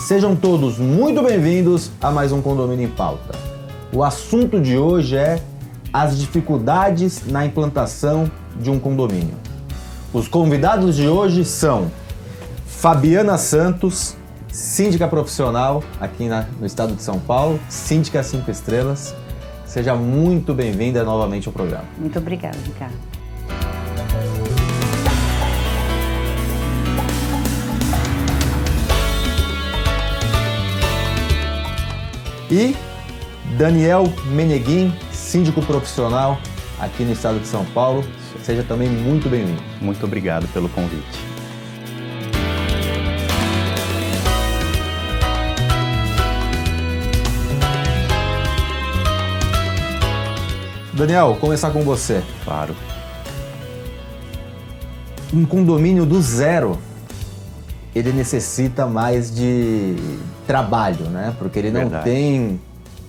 Sejam todos muito bem-vindos a mais um Condomínio em Pauta. O assunto de hoje é as dificuldades na implantação de um condomínio. Os convidados de hoje são Fabiana Santos, síndica profissional aqui no estado de São Paulo, síndica 5 estrelas. Seja muito bem-vinda novamente ao programa. Muito obrigada, Ricardo. E Daniel Meneguin, síndico profissional aqui no estado de São Paulo. Seja também muito bem-vindo. Muito obrigado pelo convite. Daniel, vou começar com você. Claro. Um condomínio do zero, ele necessita mais de trabalho, né? Porque ele não tem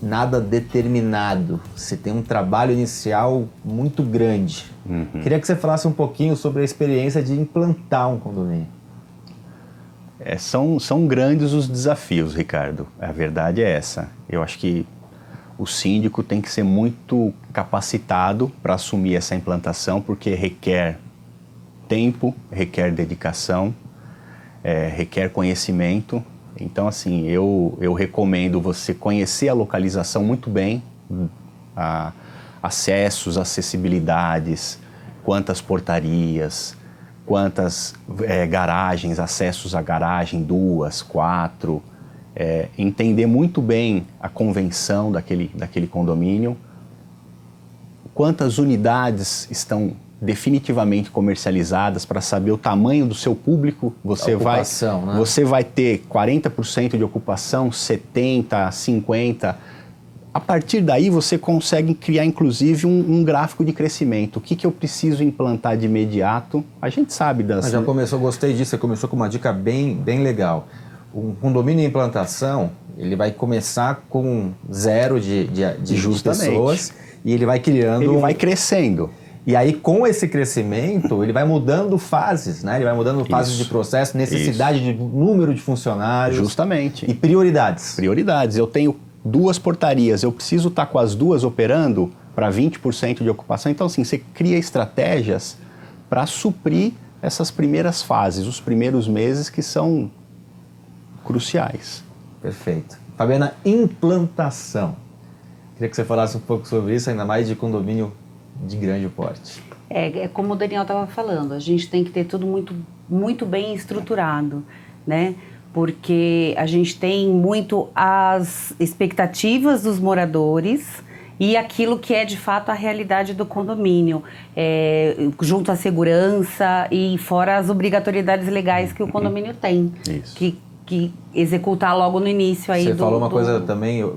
nada determinado. Você tem um trabalho inicial muito grande. Queria que você falasse um pouquinho sobre a experiência de implantar um condomínio. São grandes os desafios, Ricardo. A verdade é essa. Eu acho que o síndico tem que ser muito capacitado para assumir essa implantação, porque requer tempo, requer dedicação, requer conhecimento. Então, assim, eu recomendo você conhecer a localização muito bem, acessos, acessibilidades, quantas portarias, quantas garagens, acessos à garagem, 2, 4, entender muito bem a convenção daquele condomínio, quantas unidades estão definitivamente comercializadas para saber o tamanho do seu público. Você vai ter 40% de ocupação, 70%, 50%. A partir daí você consegue criar inclusive um gráfico de crescimento. O que eu preciso implantar de imediato? A gente sabe das... Já começou, gostei disso, você começou com uma dica bem legal. Um condomínio em implantação, ele vai começar com zero de pessoas e ele vai criando... Ele vai crescendo. E aí, com esse crescimento, ele vai mudando fases, né? Ele vai mudando fases de processo, necessidade de número de funcionários. Justamente. E prioridades. Prioridades. Eu tenho 2 portarias, eu preciso estar com as 2 operando para 20% de ocupação. Então, assim, você cria estratégias para suprir essas primeiras fases, os primeiros meses que são cruciais. Perfeito. Fabiana, implantação. Queria que você falasse um pouco sobre isso, ainda mais de condomínio de grande porte. É como o Daniel estava falando, a gente tem que ter tudo muito bem estruturado, né? Porque a gente tem muito as expectativas dos moradores e aquilo que é de fato a realidade do condomínio, junto à segurança e fora as obrigatoriedades legais que o condomínio tem, que executar logo no início. Aí Você falou uma coisa também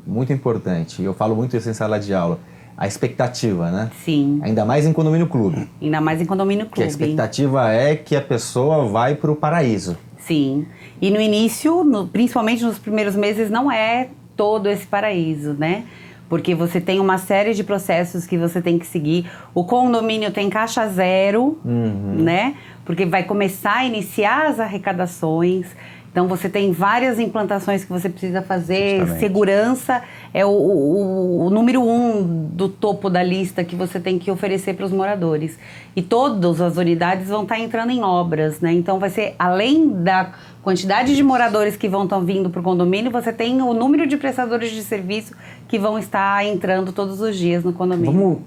muito importante, e eu falo muito isso em sala de aula. A expectativa, né? Sim. Ainda mais em condomínio clube. Ainda mais em condomínio clube. Que a expectativa é que a pessoa vai para o paraíso. Sim. E no início, principalmente nos primeiros meses, não é todo esse paraíso, né? Porque você tem uma série de processos que você tem que seguir. O condomínio tem caixa zero, né? Porque vai começar a iniciar as arrecadações. Então, você tem várias implantações que você precisa fazer. Justamente. Segurança é o número 1 do topo da lista que você tem que oferecer para os moradores. E todas as unidades vão estar entrando em obras, né? Então, vai ser, além da quantidade de moradores que vão estar vindo para o condomínio, você tem o número de prestadores de serviço que vão estar entrando todos os dias no condomínio. Vamos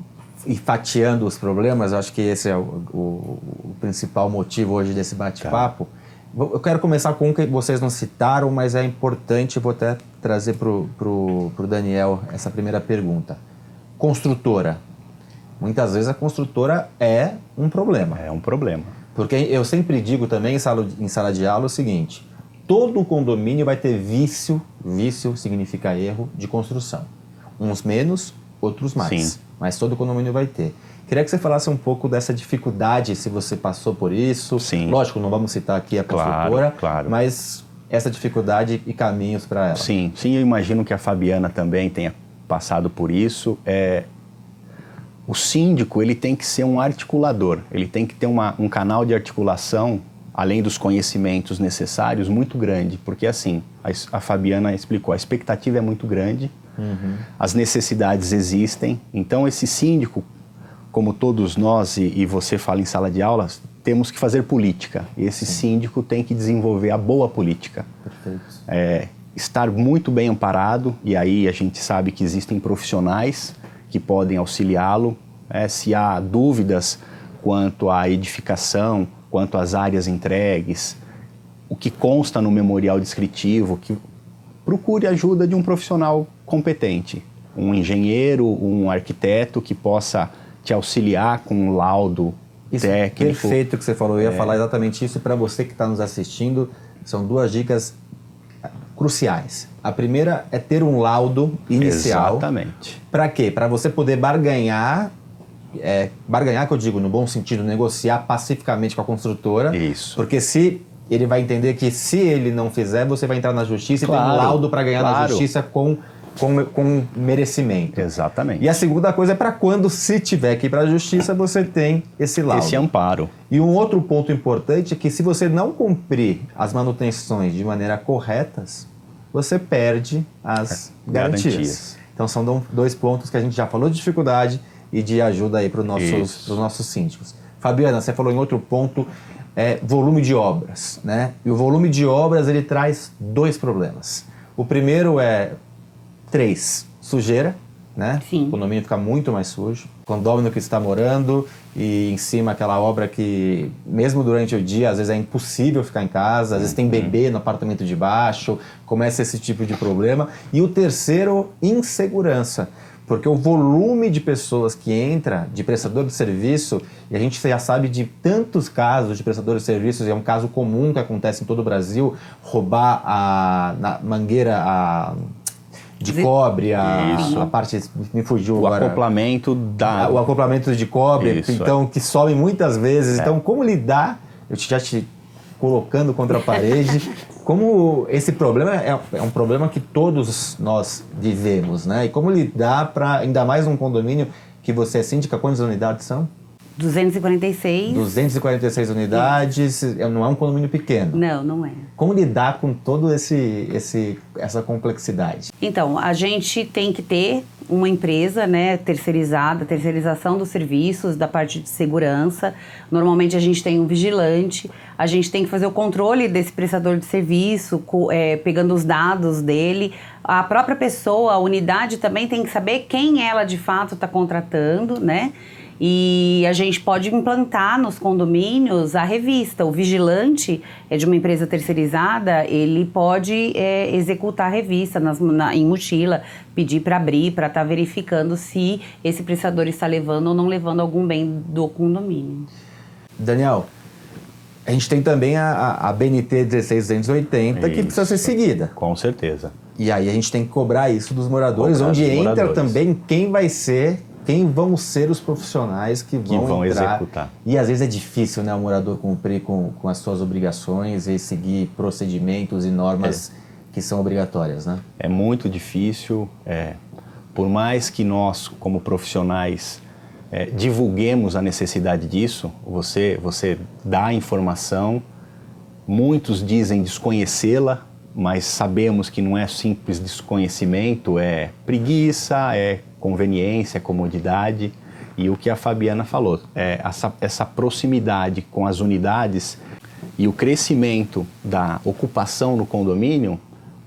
ir fatiando os problemas. Eu acho que esse é o principal motivo hoje desse bate-papo. Tá. Eu quero começar com um que vocês não citaram, mas é importante, vou até trazer pro Daniel essa primeira pergunta. Construtora. Muitas vezes a construtora é um problema. É um problema. Porque eu sempre digo também em sala de aula o seguinte: todo condomínio vai ter vício significa erro, de construção. Uns menos, outros mais. Sim. Mas todo condomínio vai ter. Queria que você falasse um pouco dessa dificuldade, se você passou por isso. Sim. Lógico, não vamos citar aqui a construtora, claro. Mas essa dificuldade e caminhos para ela. Sim, eu imagino que a Fabiana também tenha passado por isso. O síndico, ele tem que ser um articulador, ele tem que ter um canal de articulação além dos conhecimentos necessários, muito grande, porque assim, a Fabiana explicou, a expectativa é muito grande, as necessidades existem, então esse síndico, como todos nós, e você fala em sala de aula, temos que fazer política, e esse síndico tem que desenvolver a boa política. Perfeito. Estar muito bem amparado, e aí a gente sabe que existem profissionais que podem auxiliá-lo, se há dúvidas quanto à edificação, quanto às áreas entregues, o que consta no memorial descritivo, que procure ajuda de um profissional competente, um engenheiro, um arquiteto que possa te auxiliar com um laudo técnico. Perfeito que você falou, eu ia falar exatamente isso, e para você que está nos assistindo, são 2 dicas cruciais. A primeira é ter um laudo inicial. Exatamente. Para quê? Para você poder barganhar, barganhar que eu digo no bom sentido, negociar pacificamente com a construtora. Isso. Porque se ele vai entender que se ele não fizer, você vai entrar na justiça e tem um laudo para ganhar na justiça com merecimento. Exatamente. E a segunda coisa é para quando, se tiver que ir para a justiça, você tem esse laudo. Esse amparo. E um outro ponto importante é que se você não cumprir as manutenções de maneira corretas, você perde as garantias. Então são 2 pontos que a gente já falou de dificuldade e de ajuda aí para os nossos síndicos. Fabiana, você falou em outro ponto, volume de obras, né? E o volume de obras, ele traz 2 problemas. O primeiro 3, sujeira, né? Sim. O condomínio fica muito mais sujo. Condômino que está morando e em cima aquela obra que, mesmo durante o dia, às vezes é impossível ficar em casa, às vezes tem bebê no apartamento de baixo, começa esse tipo de problema. E o terceiro, insegurança. Porque o volume de pessoas que entra de prestador de serviço, e a gente já sabe de tantos casos de prestadores de serviços, e é um caso comum que acontece em todo o Brasil, roubar na mangueira de cobre, a parte, me fugiu agora. Acoplamento o acoplamento de cobre, então, que sobe muitas vezes. Então, como lidar, eu já te colocando contra a parede, como esse problema é um problema que todos nós vivemos, né? E como lidar para, ainda mais num condomínio que você é síndica, quantas unidades são? 246. 246 unidades, não é um condomínio pequeno. Não, não é. Como lidar com toda essa complexidade? Então, a gente tem que ter uma empresa, né, terceirização dos serviços, da parte de segurança. Normalmente a gente tem um vigilante, a gente tem que fazer o controle desse prestador de serviço, pegando os dados dele. A própria pessoa, a unidade também tem que saber quem ela de fato está contratando, né? E a gente pode implantar nos condomínios a revista. O vigilante de uma empresa terceirizada, ele pode executar a revista em mochila, pedir para abrir, para estar verificando se esse prestador está levando ou não levando algum bem do condomínio. Daniel, a gente tem também a BNT 16280, que precisa ser seguida. Com certeza. E aí a gente tem que cobrar isso dos moradores, onde entra também quem vão ser os profissionais que vão executar. E às vezes é difícil, né, o morador cumprir com as suas obrigações e seguir procedimentos e normas que são obrigatórias, né? É muito difícil. Por mais que nós, como profissionais, divulguemos a necessidade disso, você dá a informação, muitos dizem desconhecê-la, mas sabemos que não é simples desconhecimento, é preguiça, é conveniência, é comodidade. E o que a Fabiana falou, essa proximidade com as unidades e o crescimento da ocupação no condomínio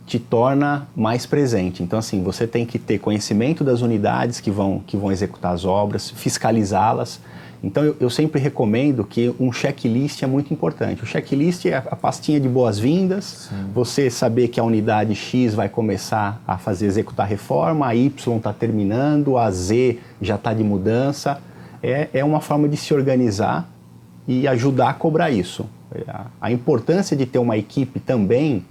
te torna mais presente. Então, assim, você tem que ter conhecimento das unidades que vão executar as obras, fiscalizá-las. Então, eu sempre recomendo que um checklist é muito importante. O checklist é a pastinha de boas-vindas, você saber que a unidade X vai começar a executar reforma, a Y está terminando, a Z já está de mudança. É uma forma de se organizar e ajudar a cobrar isso. A importância de ter uma equipe também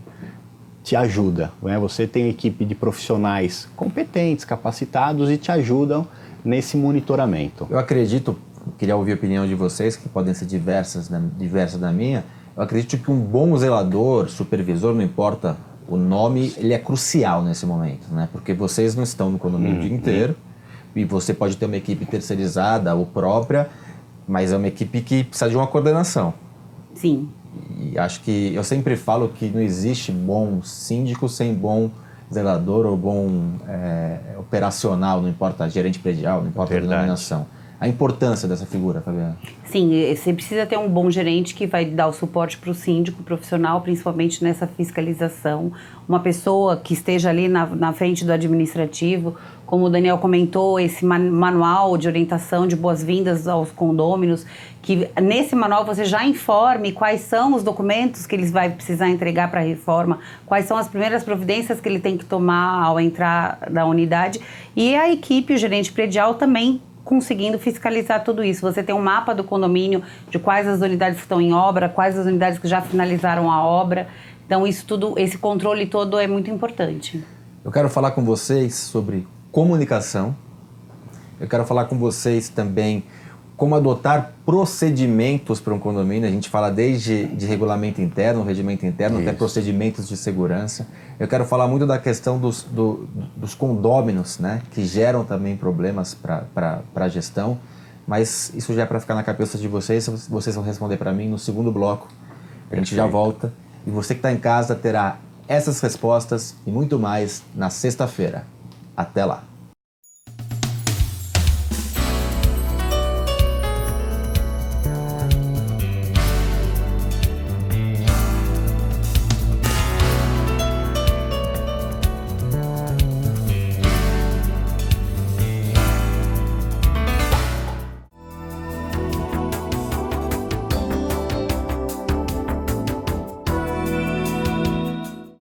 te ajuda, né? Você tem uma equipe de profissionais competentes, capacitados e te ajudam nesse monitoramento. Eu acredito, queria ouvir a opinião de vocês, que podem ser diversas da minha. Eu acredito que um bom zelador, supervisor, não importa o nome, ele é crucial nesse momento, né? Porque vocês não estão no condomínio o dia inteiro e você pode ter uma equipe terceirizada ou própria, mas é uma equipe que precisa de uma coordenação. Sim. E acho que eu sempre falo que não existe bom síndico sem bom zelador ou bom operacional, não importa gerente predial, não importa a denominação. A importância dessa figura, Fabiana? Sim, você precisa ter um bom gerente que vai dar o suporte para o síndico profissional, principalmente nessa fiscalização. Uma pessoa que esteja ali na frente do administrativo, como o Daniel comentou, esse manual de orientação de boas-vindas aos condôminos, que nesse manual você já informe quais são os documentos que ele vai precisar entregar para a reforma, quais são as primeiras providências que ele tem que tomar ao entrar na unidade, e a equipe, o gerente predial também conseguindo fiscalizar tudo isso. Você tem um mapa do condomínio, de quais as unidades que estão em obra, quais as unidades que já finalizaram a obra. Então isso tudo, esse controle todo é muito importante. Eu quero falar com vocês sobre comunicação. Eu quero falar com vocês também como adotar procedimentos para um condomínio. A gente fala desde de regulamento interno, regimento interno, até procedimentos de segurança. Eu quero falar muito da questão dos condôminos, né, que geram também problemas para a gestão, mas isso já é para ficar na cabeça de vocês. Vocês vão responder para mim no segundo bloco. A gente já volta. E você que está em casa terá essas respostas e muito mais na sexta-feira. Até lá!